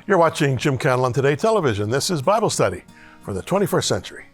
You're watching Jim Cantelon Today Television. This is Bible Study for the 21st century.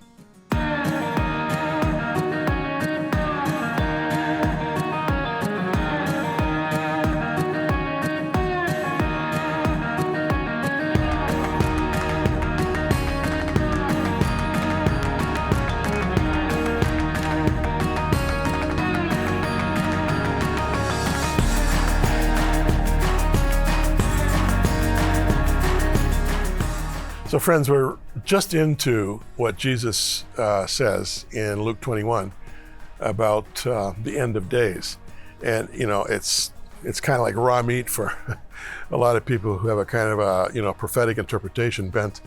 So friends, we're just into what Jesus says in Luke 21 about the end of days. And, it's kind of like raw meat for a lot of people who have a kind of a, prophetic interpretation bent.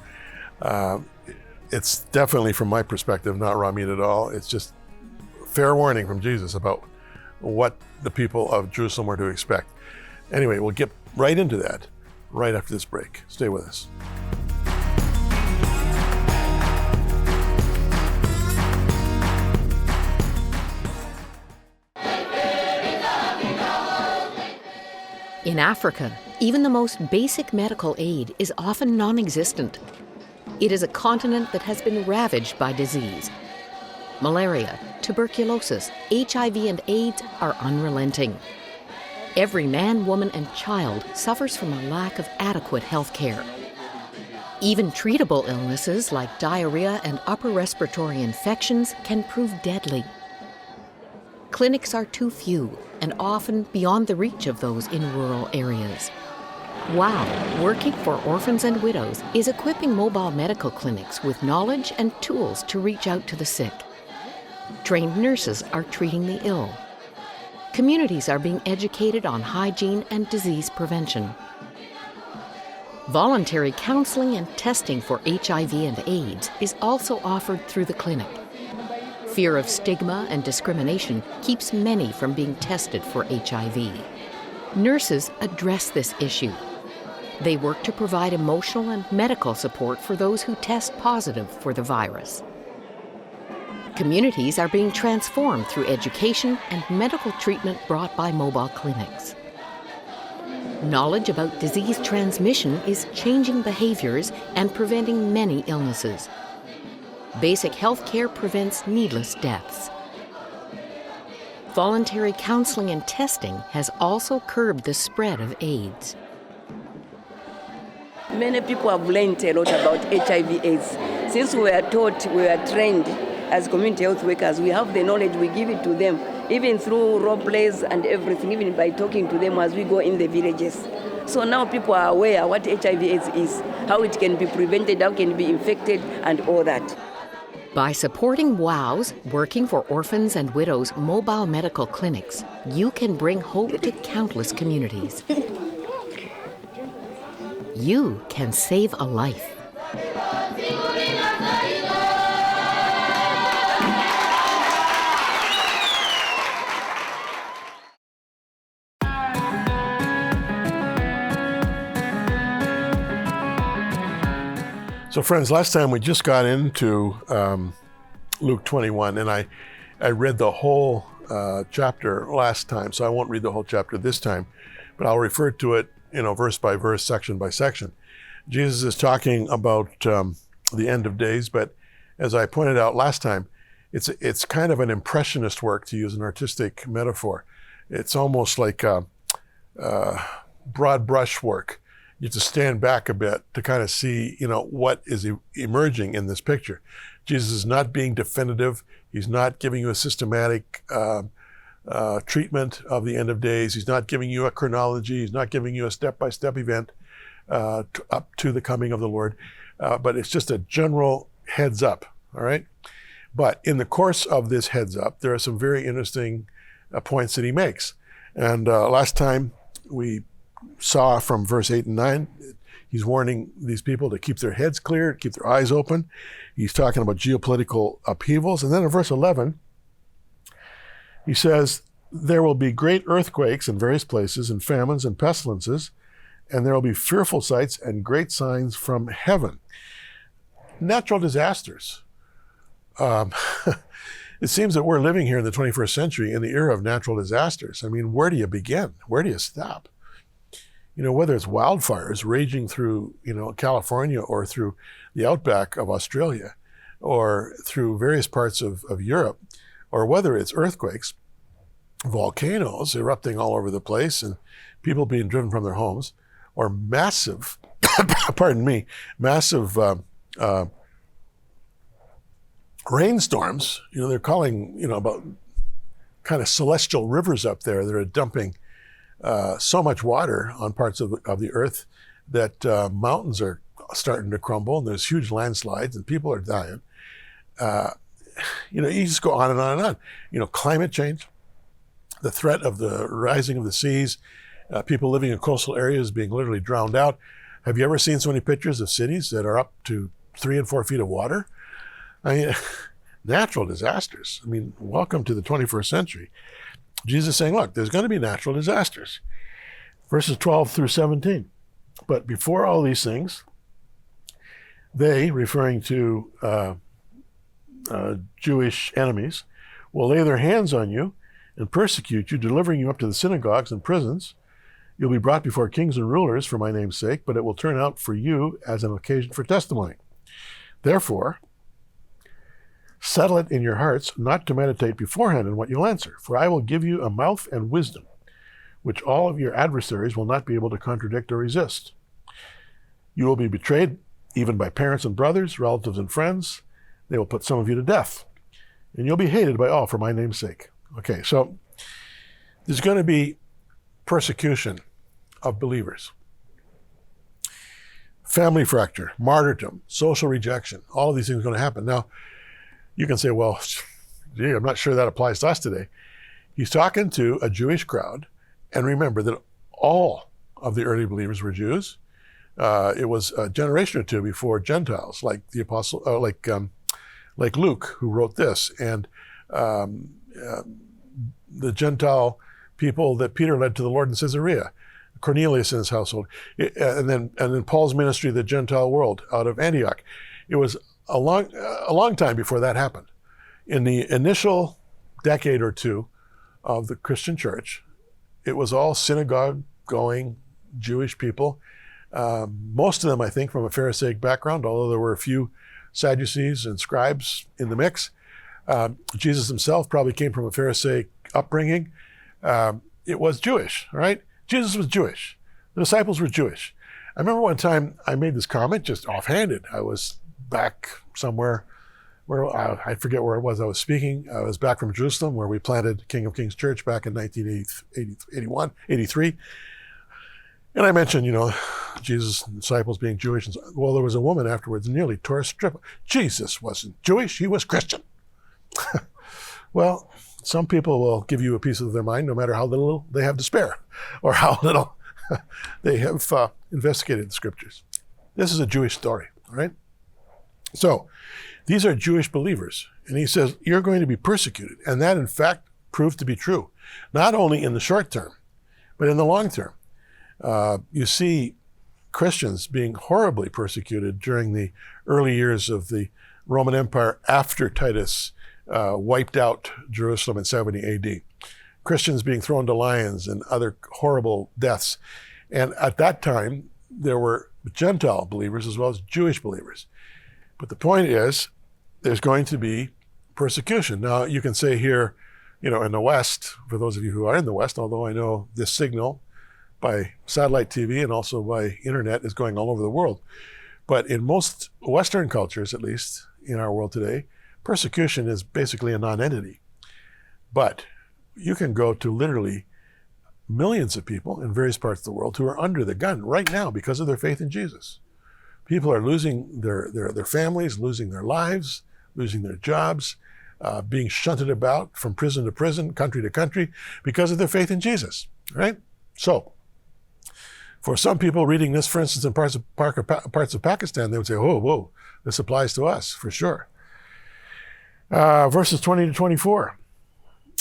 It's definitely, from my perspective, not raw meat at all. It's just fair warning from Jesus about what the people of Jerusalem were to expect. Anyway, we'll get right into that right after this break. Stay with us. In Africa, even the most basic medical aid is often non-existent. It is a continent that has been ravaged by disease. Malaria, tuberculosis, HIV, and AIDS are unrelenting. Every man, woman, and child suffers from a lack of adequate health care. Even treatable illnesses like diarrhea and upper respiratory infections can prove deadly. Clinics are too few and often beyond the reach of those in rural areas. WOW, working for Orphans and Widows, is equipping mobile medical clinics with knowledge and tools to reach out to the sick. Trained nurses are treating the ill. Communities are being educated on hygiene and disease prevention. Voluntary counseling and testing for HIV and AIDS is also offered through the clinic. Fear of stigma and discrimination keeps many from being tested for HIV. Nurses address this issue. They work to provide emotional and medical support for those who test positive for the virus. Communities are being transformed through education and medical treatment brought by mobile clinics. Knowledge about disease transmission is changing behaviors and preventing many illnesses. Basic health care prevents needless deaths. Voluntary counseling and testing has also curbed the spread of AIDS. Many people have learned a lot about HIV/AIDS. Since we are taught, we are trained as community health workers, we have the knowledge, we give it to them, even through role plays and everything, even by talking to them as we go in the villages. So now people are aware what HIV/AIDS is, how it can be prevented, how it can be infected, and all that. By supporting WOW's Working for Orphans and Widows mobile medical clinics, you can bring hope to countless communities. You can save a life. So friends, last time we just got into Luke 21, and I read the whole chapter last time, so I won't read the whole chapter this time, but I'll refer to it, verse by verse, section by section. Jesus is talking about the end of days, but as I pointed out last time, it's kind of an impressionist work, to use an artistic metaphor. It's almost like broad brush work. You have to stand back a bit to kind of see, what is emerging in this picture. Jesus is not being definitive. He's not giving you a systematic treatment of the end of days. He's not giving you a chronology. He's not giving you a step-by-step event up to the coming of the Lord. But it's just a general heads up, all right? But in the course of this heads up, there are some very interesting points that he makes. And last time we saw from verse 8 and 9, he's warning these people to keep their heads clear, keep their eyes open. He's talking about geopolitical upheavals. And then in verse 11, he says, there will be great earthquakes in various places and famines and pestilences, and there will be fearful sights and great signs from heaven. Natural disasters. It seems that we're living here in the 21st century in the era of natural disasters. I mean, where do you begin? Where do you stop? whether it's wildfires raging through, California or through the outback of Australia or through various parts of Europe, or whether it's earthquakes, volcanoes erupting all over the place and people being driven from their homes, or massive, massive rainstorms. They're calling, about kind of celestial rivers up there that are dumping so much water on parts of the earth that mountains are starting to crumble and there's huge landslides and people are dying. You just go on and on and on. Climate change, the threat of the rising of the seas, people living in coastal areas being literally drowned out. Have you ever seen so many pictures of cities that are up to 3 and 4 feet of water? I mean, natural disasters. Welcome to the 21st century. Jesus is saying, look, there's going to be natural disasters. Verses 12 through 17. But before all these things, they, referring to Jewish enemies, will lay their hands on you and persecute you, delivering you up to the synagogues and prisons. You'll be brought before kings and rulers for my name's sake, but it will turn out for you as an occasion for testimony. Therefore, settle it in your hearts not to meditate beforehand on what you'll answer, for I will give you a mouth and wisdom, which all of your adversaries will not be able to contradict or resist. You will be betrayed even by parents and brothers, relatives and friends. They will put some of you to death, and you'll be hated by all for my name's sake. Okay, so there's going to be persecution of believers. Family fracture, martyrdom, social rejection, all of these things are going to happen. Now, you can say, well, gee, I'm not sure that applies to us today. He's talking to a Jewish crowd, and remember that all of the early believers were Jews. It was a generation or two before Gentiles, like the apostle, like Luke, who wrote this, and the Gentile people that Peter led to the Lord in Caesarea, Cornelius and his household, and then Paul's ministry to the Gentile world out of Antioch. It was a long time before that happened. In the initial decade or two of the Christian church, it was all synagogue-going Jewish people. Most of them, I think, from a Pharisaic background, although there were a few Sadducees and scribes in the mix. Jesus himself probably came from a Pharisaic upbringing. It was Jewish, right? Jesus was Jewish. The disciples were Jewish. I remember one time I made this comment just offhanded. I was back somewhere where I forget where it was I was speaking. I was back from Jerusalem where we planted King of Kings Church back in 1983. And I mentioned, Jesus' disciples being Jewish. And well, there was a woman afterwards nearly tore a strip. Jesus wasn't Jewish, he was Christian. Well, some people will give you a piece of their mind no matter how little they have to spare or how little they have investigated the scriptures. This is a Jewish story, all right? So these are Jewish believers. And he says, you're going to be persecuted. And that, in fact, proved to be true, not only in the short term, but in the long term. You see Christians being horribly persecuted during the early years of the Roman Empire after Titus wiped out Jerusalem in 70 AD. Christians being thrown to lions and other horrible deaths. And at that time, there were Gentile believers as well as Jewish believers. But the point is, there's going to be persecution. Now, you can say here, in the West, for those of you who are in the West, although I know this signal by satellite TV and also by internet is going all over the world. But in most Western cultures, at least in our world today, persecution is basically a non-entity. But you can go to literally millions of people in various parts of the world who are under the gun right now because of their faith in Jesus. People are losing their families, losing their lives, losing their jobs, being shunted about from prison to prison, country to country, because of their faith in Jesus, right? So, for some people reading this, for instance, in parts of Pakistan, they would say, whoa, this applies to us, for sure. Verses 20 to 24.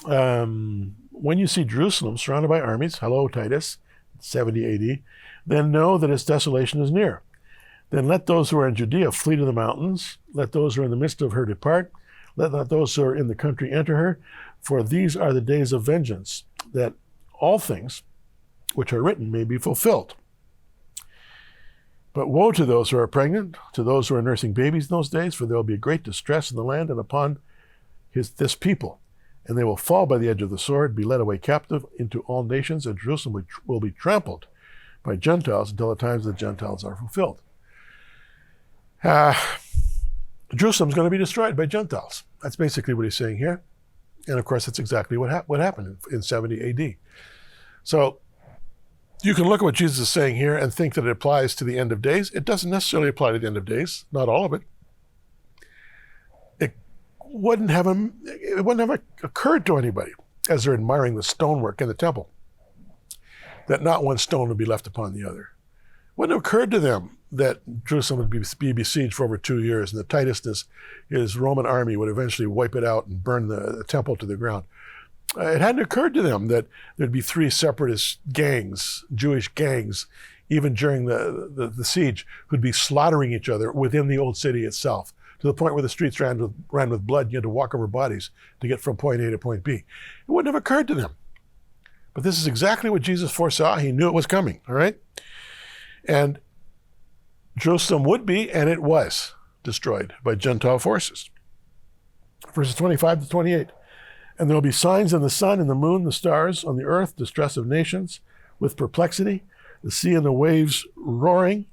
When you see Jerusalem surrounded by armies, hello, Titus, 70 AD, then know that its desolation is near. Then let those who are in Judea flee to the mountains. Let those who are in the midst of her depart. Let not those who are in the country enter her. For these are the days of vengeance, that all things which are written may be fulfilled. But woe to those who are pregnant, to those who are nursing babies in those days, for there will be great distress in the land and upon this people. And they will fall by the edge of the sword, be led away captive into all nations, and Jerusalem will be trampled by Gentiles until the times of the Gentiles are fulfilled. Jerusalem is going to be destroyed by Gentiles. That's basically what he's saying here. And of course, that's exactly what happened in 70 AD. So you can look at what Jesus is saying here and think that it applies to the end of days. It doesn't necessarily apply to the end of days, not all of it. It wouldn't have occurred to anybody as they're admiring the stonework in the temple that not one stone would be left upon the other. Wouldn't have occurred to them that Jerusalem would be besieged for over 2 years, and that Titus, his Roman army, would eventually wipe it out and burn the temple to the ground. It hadn't occurred to them that there'd be 3 separatist gangs, Jewish gangs, even during the siege, who'd be slaughtering each other within the old city itself, to the point where the streets ran with blood. You had to walk over bodies to get from point A to point B. It wouldn't have occurred to them. But this is exactly what Jesus foresaw. He knew it was coming, all right? And Jerusalem would be, and it was, destroyed by Gentile forces. Verses 25 to 28. And there will be signs in the sun and the moon, the stars, on the earth, distress of nations with perplexity, the sea and the waves roaring,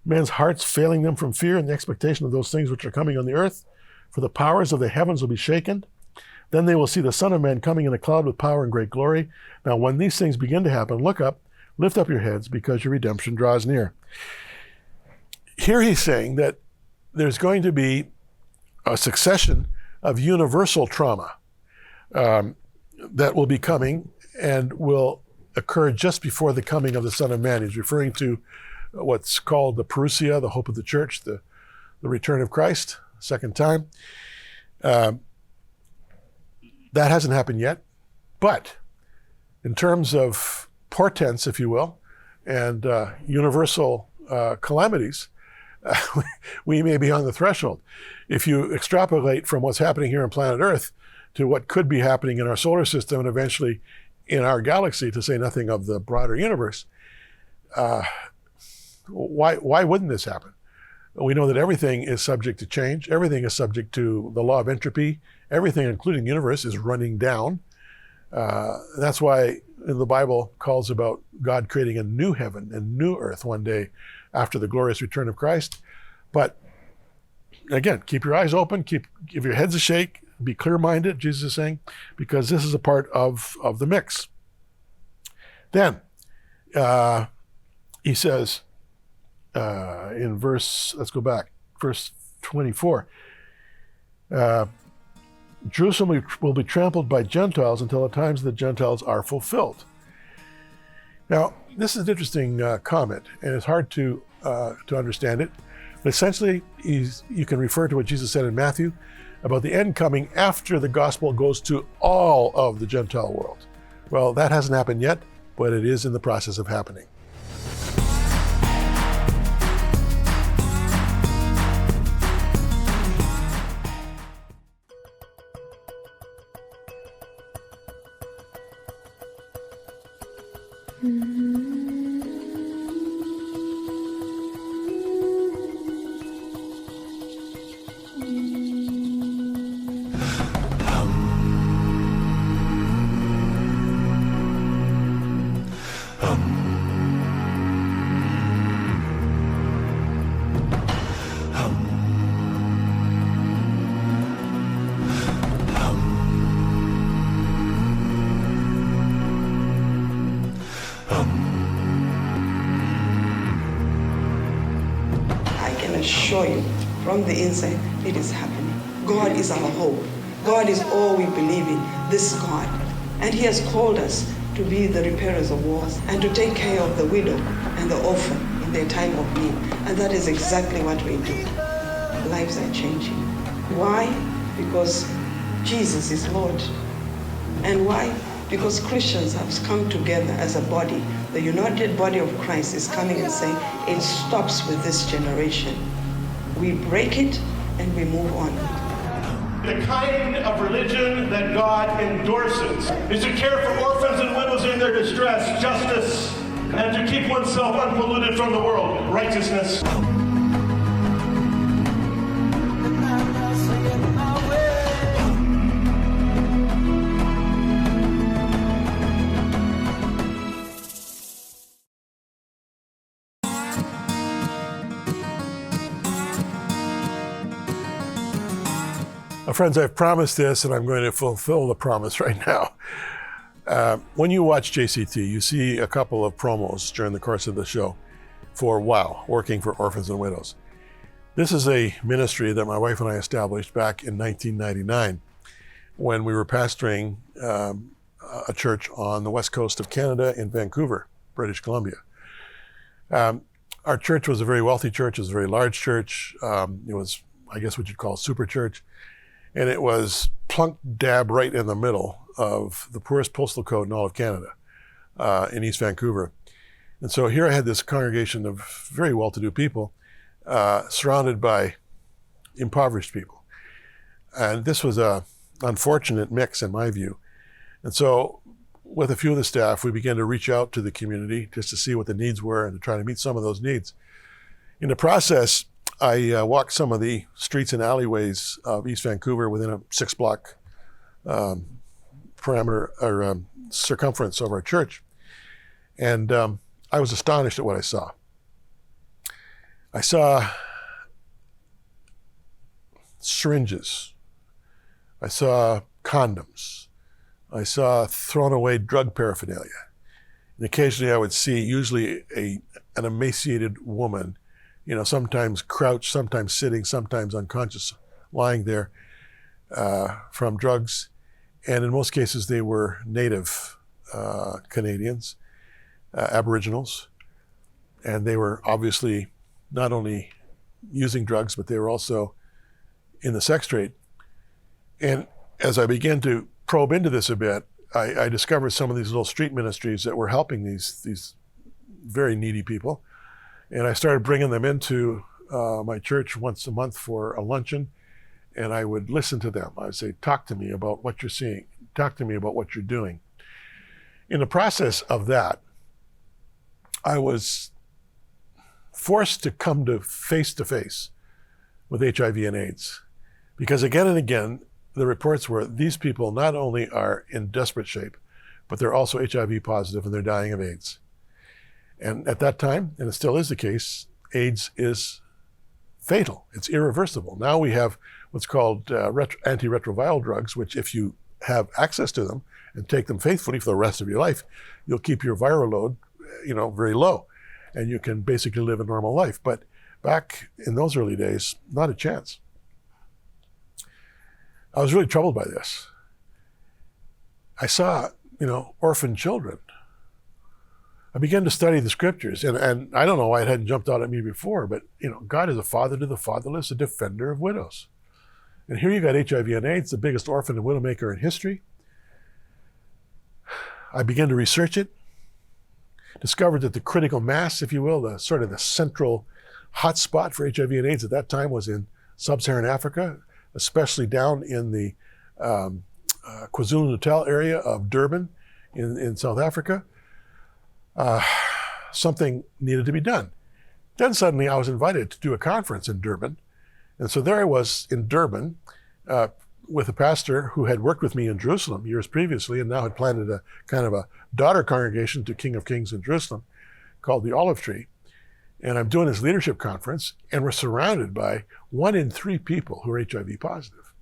men's hearts failing them from fear and the expectation of those things which are coming on the earth. For the powers of the heavens will be shaken. Then they will see the Son of Man coming in a cloud with power and great glory. Now when these things begin to happen, look up, lift up your heads, because your redemption draws near. Here he's saying that there's going to be a succession of universal trauma that will be coming and will occur just before the coming of the Son of Man. He's referring to what's called the parousia, the hope of the church, the return of Christ, second time. That hasn't happened yet. But in terms of portents, if you will, and universal calamities, we may be on the threshold. If you extrapolate from what's happening here on planet Earth to what could be happening in our solar system and eventually in our galaxy, to say nothing of the broader universe, why wouldn't this happen? We know that everything is subject to change. Everything is subject to the law of entropy. Everything, including the universe, is running down. That's why the Bible calls about God creating a new heaven and new earth one day after the glorious return of Christ. But again, keep your eyes open, give your heads a shake, be clear-minded, Jesus is saying, because this is a part of the mix. Then, he says in verse 24, Jerusalem will be trampled by Gentiles until the times of the Gentiles are fulfilled. Now, this is an interesting comment, and it's hard to understand it. But essentially, you can refer to what Jesus said in Matthew about the end coming after the gospel goes to all of the Gentile world. Well, that hasn't happened yet, but it is in the process of happening. Assure you from the inside it is happening. God is our hope. God is all we believe in, this God. And he has called us to be the repairers of wars and to take care of the widow and the orphan in their time of need. And that is exactly what we do. Lives are changing. Why? Because Jesus is Lord. And why? Because Christians have come together as a body. The united body of Christ is coming and saying, it stops with this generation. We break it and we move on. The kind of religion that God endorses is to care for orphans and widows in their distress, justice, and to keep oneself unpolluted from the world. Righteousness. Friends, I've promised this, and I'm going to fulfill the promise right now. When you watch JCT, you see a couple of promos during the course of the show for WOW, Working for Orphans and Widows. This is a ministry that my wife and I established back in 1999 when we were pastoring a church on the west coast of Canada in Vancouver, British Columbia. Our church was a very wealthy church. It was a very large church. It was, I guess, what you'd call a super church. And it was plunk dab right in the middle of the poorest postal code in all of Canada, in East Vancouver. And so here I had this congregation of very well-to-do people surrounded by impoverished people. And this was an unfortunate mix in my view. And so with a few of the staff, we began to reach out to the community just to see what the needs were and to try to meet some of those needs. In the process, I walked some of the streets and alleyways of East Vancouver within a 6-block parameter or circumference of our church. And I was astonished at what I saw. I saw syringes. I saw condoms. I saw thrown away drug paraphernalia. And occasionally I would see usually an emaciated woman, you know, sometimes crouched, sometimes sitting, sometimes unconscious, lying there from drugs. And in most cases, they were native Canadians, Aboriginals. And they were obviously not only using drugs, but they were also in the sex trade. And as I began to probe into this a bit, I discovered some of these little street ministries that were helping these very needy people. And I started bringing them into my church once a month for a luncheon, and I would listen to them. I would say, talk to me about what you're seeing. Talk to me about what you're doing. In the process of that, I was forced to come to face with HIV and AIDS. Because again and again, the reports were these people not only are in desperate shape, but they're also HIV positive and they're dying of AIDS. And at that time, and it still is the case, AIDS is fatal. It's irreversible. Now we have what's called antiretroviral drugs, which if you have access to them and take them faithfully for the rest of your life, you'll keep your viral load, very low, and you can basically live a normal life. But back in those early days, not a chance. I was really troubled by this. I saw, orphan children. I began to study the scriptures, and I don't know why it hadn't jumped out at me before, but God is a father to the fatherless, a defender of widows. And here you got HIV and AIDS, the biggest orphan and widowmaker in history. I began to research it, discovered that the critical mass, if you will, the central hotspot for HIV and AIDS at that time was in sub-Saharan Africa, especially down in the KwaZulu-Natal area of Durban in South Africa. Something needed to be done. Then suddenly I was invited to do a conference in Durban. And so there I was in Durban with a pastor who had worked with me in Jerusalem years previously and now had planted a kind of a daughter congregation to King of Kings in Jerusalem called the Olive Tree. And I'm doing this leadership conference and we're surrounded by 1 in 3 people who are HIV positive.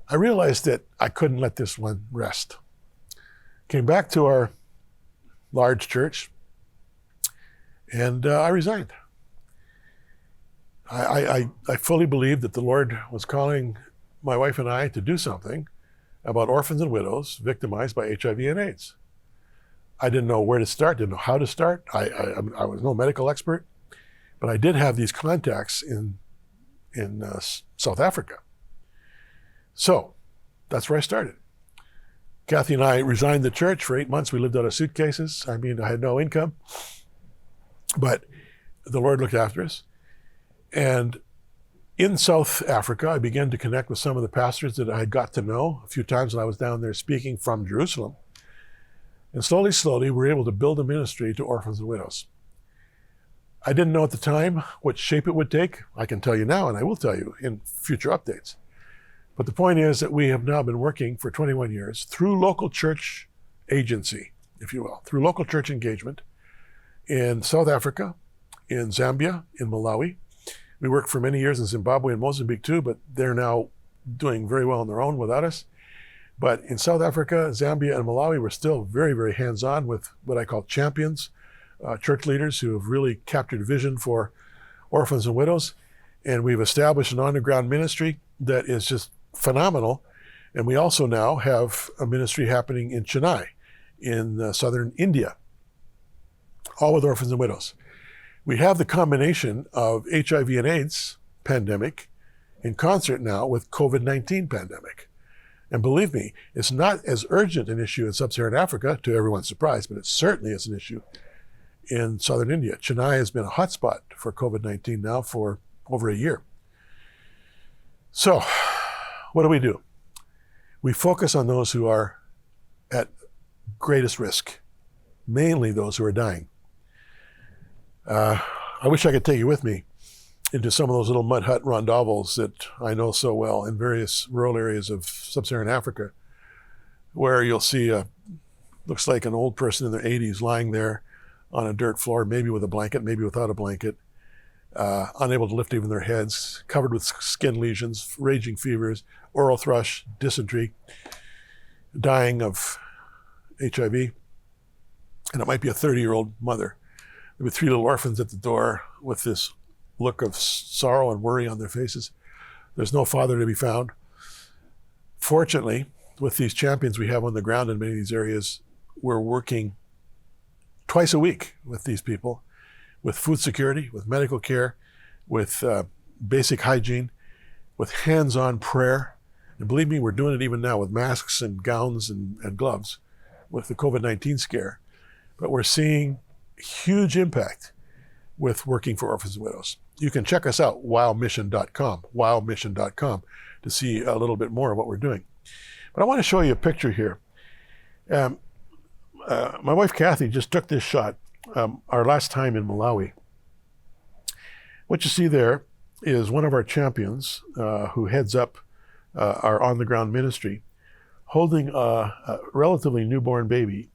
I realized that I couldn't let this one rest. Came back to our large church, and I resigned. I fully believed that the Lord was calling my wife and I to do something about orphans and widows victimized by HIV and AIDS. I didn't know where to start, didn't know how to start. I was no medical expert, but I did have these contacts in South Africa. So that's where I started. Kathy and I resigned the church for 8 months. We lived out of suitcases. I had no income, but the Lord looked after us. And in South Africa, I began to connect with some of the pastors that I had got to know a few times when I was down there speaking from Jerusalem. And slowly, slowly, we were able to build a ministry to orphans and widows. I didn't know at the time what shape it would take. I can tell you now, and I will tell you in future updates. But the point is that we have now been working for 21 years through local church agency, if you will, through local church engagement in South Africa, in Zambia, in Malawi. We worked for many years in Zimbabwe and Mozambique too, but they're now doing very well on their own without us. But in South Africa, Zambia, and Malawi, we're still very, very hands-on with what I call champions, church leaders who have really captured vision for orphans and widows. And we've established an on-the-ground ministry that is just phenomenal. And we also now have a ministry happening in Chennai, in southern India, all with orphans and widows. We have the combination of HIV and AIDS pandemic in concert now with COVID-19 pandemic. And believe me, it's not as urgent an issue in sub-Saharan Africa, to everyone's surprise, but it certainly is an issue in southern India. Chennai has been a hotspot for COVID-19 now for over a year. So, what do? We focus on those who are at greatest risk, mainly those who are dying. I wish I could take you with me into some of those little mud hut rondavels that I know so well in various rural areas of sub-Saharan Africa, where you'll see looks like an old person in their 80s lying there on a dirt floor, maybe with a blanket, maybe without a blanket, unable to lift even their heads, covered with skin lesions, raging fevers, oral thrush, dysentery, dying of HIV. And it might be a 30-year-old mother. There were 3 little orphans at the door with this look of sorrow and worry on their faces. There's no father to be found. Fortunately, with these champions we have on the ground in many of these areas, we're working twice a week with these people, with food security, with medical care, with basic hygiene, with hands-on prayer. And believe me, we're doing it even now with masks and gowns and gloves with the COVID-19 scare. But we're seeing huge impact with working for orphans and widows. You can check us out, wowmission.com, to see a little bit more of what we're doing. But I want to show you a picture here. My wife Kathy just took this shot our last time in Malawi. What you see there is one of our champions who heads up our on-the-ground ministry, holding a relatively newborn baby.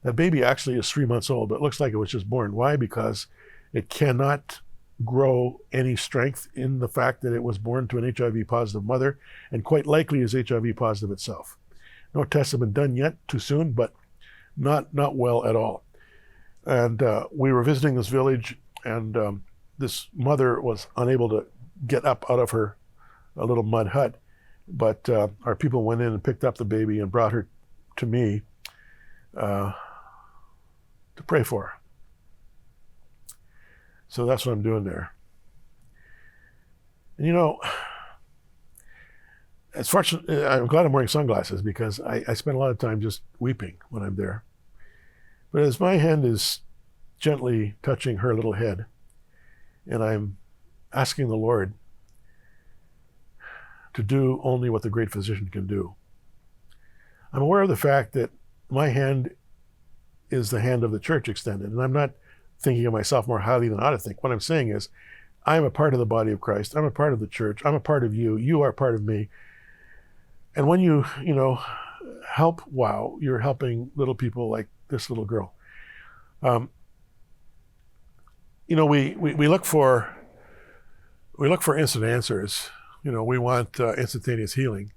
That baby actually is 3 months old, but it looks like it was just born. Why? Because it cannot grow any strength in the fact that it was born to an HIV positive mother, and quite likely is HIV positive itself. No tests have been done yet, too soon, but not well at all. And we were visiting this village, and this mother was unable to get up out of her little mud hut, but our people went in and picked up the baby and brought her to me to pray for her. So that's what I'm doing there. And you know, it's fortunate, I'm glad I'm wearing sunglasses because I spend a lot of time just weeping when I'm there. But as my hand is gently touching her little head, and I'm asking the Lord to do only what the great physician can do, I'm aware of the fact that my hand is the hand of the church extended, and I'm not thinking of myself more highly than I ought to think. What I'm saying is, I'm a part of the body of Christ. I'm a part of the church. I'm a part of you. You are part of me. And when you help WOW, you're helping little people like this little girl. We look for instant answers. We want instantaneous healing.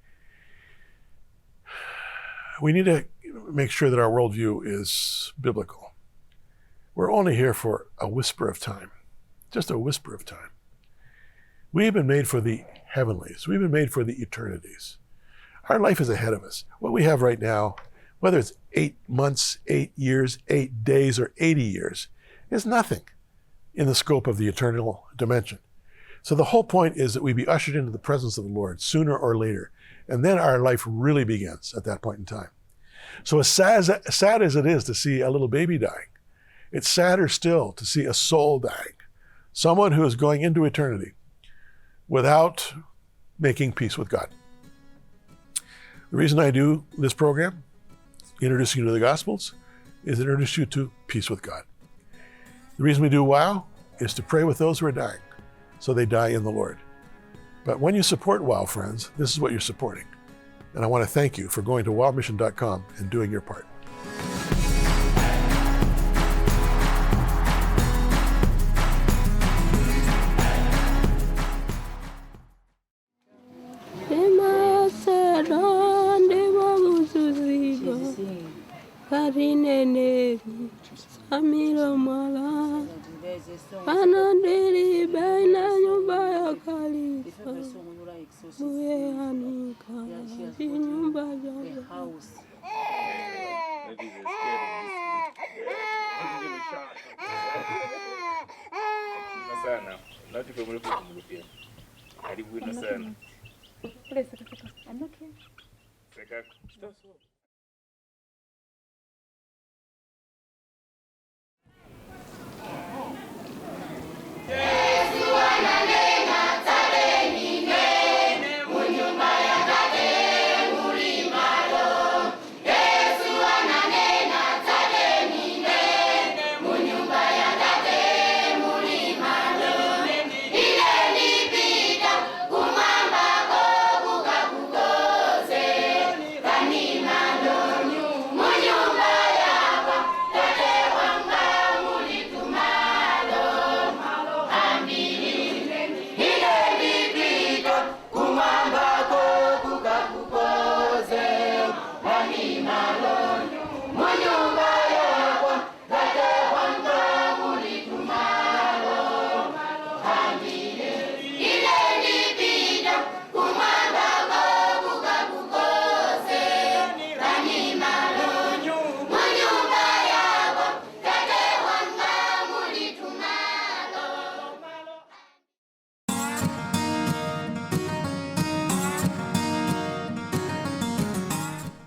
We need to make sure that our worldview is biblical. We're only here for a whisper of time, just a whisper of time. We have been made for the heavenlies. We've been made for the eternities. Our life is ahead of us. What we have right now, whether it's 8 months, 8 years, 8 days, or 80 years, is nothing in the scope of the eternal dimension. So the whole point is that we be ushered into the presence of the Lord sooner or later, and then our life really begins at that point in time. So as sad as it is to see a little baby dying, it's sadder still to see a soul dying, someone who is going into eternity without making peace with God. The reason I do this program, introducing you to the Gospels, is it introduces you to peace with God. The reason we do WOW is to pray with those who are dying, so they die in the Lord. But when you support WOW, friends, this is what you're supporting. And I want to thank you for going to wowmission.com and doing your part.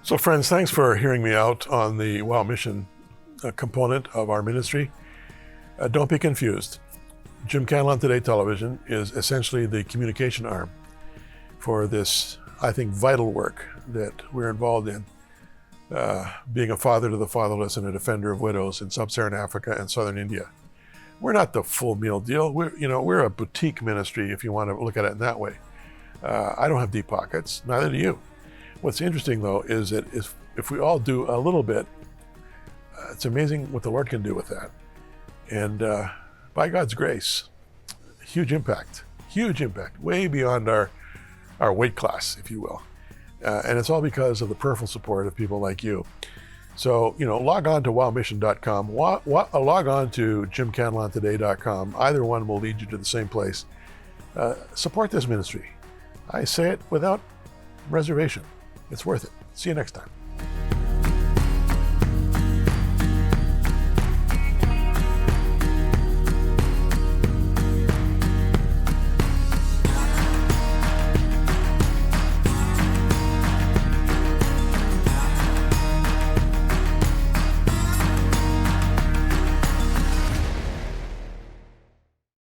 So friends, thanks for hearing me out on the WOW Mission component of our ministry. Don't be confused. Jim Cantelon Today Television is essentially the communication arm for this, I think, vital work that we're involved in, being a father to the fatherless and a defender of widows in sub-Saharan Africa and southern India. We're not the full meal deal. We're a boutique ministry, if you want to look at it in that way. I don't have deep pockets, neither do you. What's interesting, though, is that if we all do a little bit, it's amazing what the Lord can do with that. And by God's grace, huge impact, way beyond our weight class, if you will. And it's all because of the prayerful support of people like you. So, log on to wowmission.com, log on to jimcantelontoday.com. Either one will lead you to the same place. Support this ministry. I say it without reservation. It's worth it. See you next time.